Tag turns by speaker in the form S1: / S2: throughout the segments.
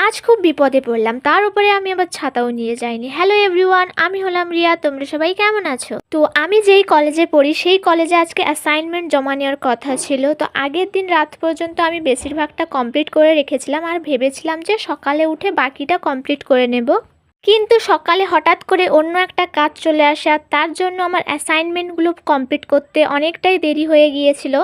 S1: আজ খুব বিপদে পড়লাম, তার উপরে আমি আবার ছাতাও নিয়ে যাইনি। হ্যালো এভরিওয়ান, আমি হলাম রিয়া। তোমরা সবাই কেমন আছো? তো আমি যেই কলেজে পড়ি সেই কলেজে আজকে অ্যাসাইনমেন্ট জমা নেওয়ার কথা ছিল। তো আগের দিন রাত পর্যন্ত আমি বেশিরভাগটা কমপ্লিট করে রেখেছিলাম আর ভেবেছিলাম যে সকালে উঠে বাকিটা কমপ্লিট করে নেব। কিন্তু সকালে হঠাৎ করে অন্য একটা কাজ চলে আসে আর তার জন্য আমার অ্যাসাইনমেন্টগুলো কমপ্লিট করতে অনেকটাই দেরি হয়ে গিয়েছিল।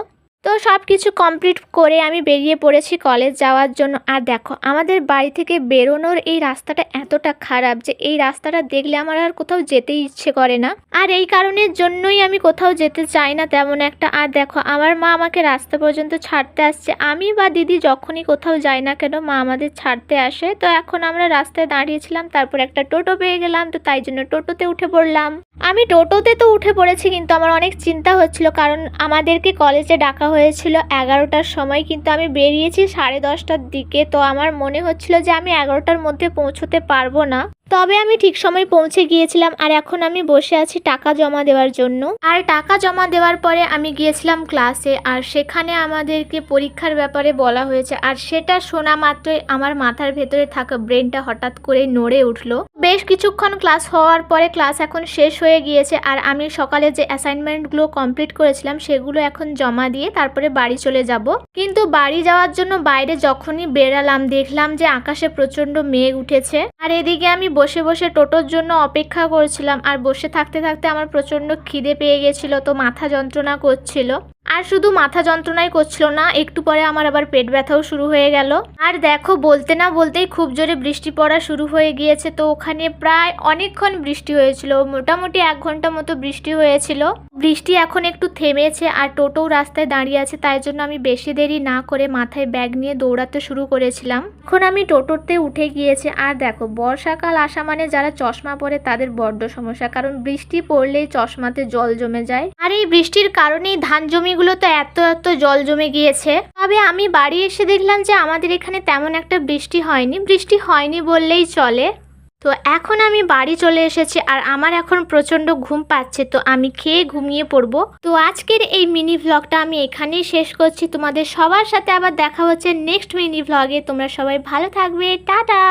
S1: তো সব কিছু কমপ্লিট করে আমি বেরিয়ে পড়েছি কলেজ যাওয়ার জন্য। আর দেখো, আমাদের বাড়ি থেকে বেরোনোর এই রাস্তাটা এতটা খারাপ যে এই রাস্তাটা দেখলে আমার আর কোথাও যেতেই ইচ্ছে করে না। আর এই কারণের জন্যই আমি কোথাও যেতে চাই না তেমন একটা। আর দেখো, আমার মা আমাকে রাস্তা পর্যন্ত ছাড়তে আসছে। আমি বা দিদি যখনই কোথাও যাই না কেন, মা আমাদের ছাড়তে আসে। তো এখন আমরা রাস্তায় দাঁড়িয়েছিলাম, তারপর একটা টোটো পেয়ে গেলাম, তো তাই জন্য টোটোতে উঠে পড়লাম। আমি টোটোতে তো উঠে পড়েছি, কিন্তু আমার অনেক চিন্তা হচ্ছিল, কারণ আমাদেরকে কলেজে ডাকা হয়েছিল 11টার সময়, কিন্তু আমি বেরিয়েছি 10:30টার দিকে। তো আমার মনে হচ্ছিল যে আমি 11টার মধ্যে পৌঁছতে পারবো না। তবে আমি ঠিক সময় পৌঁছে গিয়েছিলাম। আর এখন আমি বসে আছি টাকা জমা দেওয়ার জন্য। আর টাকা জমা দেওয়ার পরে আমি গিয়েছিলাম ক্লাসে, আর সেখানে আমাদেরকে পরীক্ষার ব্যাপারে বলা হয়েছে। আর সেটা শোনা মাত্রই আমার মাথার ভেতরে থাকা ব্রেনটা হঠাৎ করে নড়ে উঠলো। বেশ কিছুক্ষণ ক্লাস হওয়ার পরে ক্লাস এখন শেষ হয়ে গিয়েছে, আর আমি সকালে যে অ্যাসাইনমেন্টগুলো কমপ্লিট করেছিলাম সেগুলো এখন জমা দিয়ে তারপরে বাড়ি চলে যাব। কিন্তু বাড়ি যাওয়ার জন্য বাইরে যখনই বেরালাম, দেখলাম যে আকাশে প্রচণ্ড মেঘ উঠেছে। আর এদিকে আমি বসে বসে টোটোর জন্য অপেক্ষা করছিলাম। আর বসে থাকতে থাকতে আমার প্রচণ্ড খিদে পেয়ে গেছিল, তো মাথা যন্ত্রণা করছিল। আর শুধু মাথা যন্ত্রণাই করছিল না, একটু পরে আমার আবার পেট ব্যথাও শুরু হয়ে গেল। আর দেখো, বলতে না বলতেই খুব জোরে বৃষ্টি পড়া শুরু হয়ে গিয়েছে। তো ওখানে প্রায় অনেকক্ষণ বৃষ্টি হয়েছিল, মোটামুটি 1 ঘন্টা মতো বৃষ্টি হয়েছিল। বৃষ্টি এখন একটু থেমেছে আর টোটোও রাস্তায় দাঁড়িয়ে আছে, তাই জন্য আমি বেশি দেরি না করে মাথায় ব্যাগ নিয়ে দৌড়াতে শুরু করেছিলাম। এখন আমি টোটোতে উঠে গিয়েছি। আর দেখো, বর্ষাকাল আসা মানে যারা চশমা পরে তাদের বড্ড সমস্যা, কারণ বৃষ্টি পড়লেই চশমাতে জল জমে যায়। আর এই বৃষ্টির কারণেই ধান জমিগুলো তো এত জল জমে গিয়েছে। তবে আমি বাড়ি এসে দেখলাম যে আমাদের এখানে তেমন একটা বৃষ্টি হয়নি বললেই চলে। তো এখন আমি বাড়ি চলে এসেছি আর আমার এখন প্রচণ্ড ঘুম পাচ্ছে, তো আমি খেয়ে ঘুমিয়ে পড়বো। তো আজকের এই মিনি ভ্লগটা আমি এখানেই শেষ করছি। তোমাদের সবার সাথে আবার দেখা হচ্ছে নেক্সট মিনি ভ্লগে। তোমরা সবাই ভালো থাকবে, টাটা।